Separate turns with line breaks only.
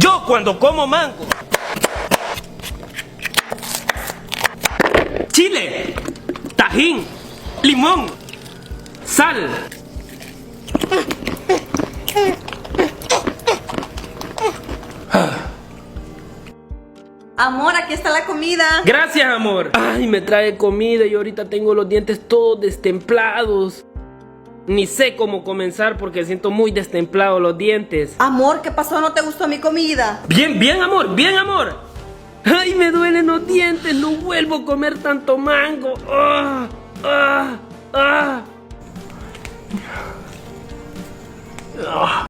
Yo cuando como mango, chile, tajín, limón, sal.
Amor, aquí está la comida.
Gracias, amor. Ay, me trae comida y ahorita tengo los dientes todos destemplados. Ni sé cómo comenzar porque siento muy destemplados los dientes.
Amor, ¿qué pasó? ¿No te gustó mi comida?
Bien, bien, amor, bien, amor. Ay, me duelen los dientes, no vuelvo a comer tanto mango. Ah, ah, ah.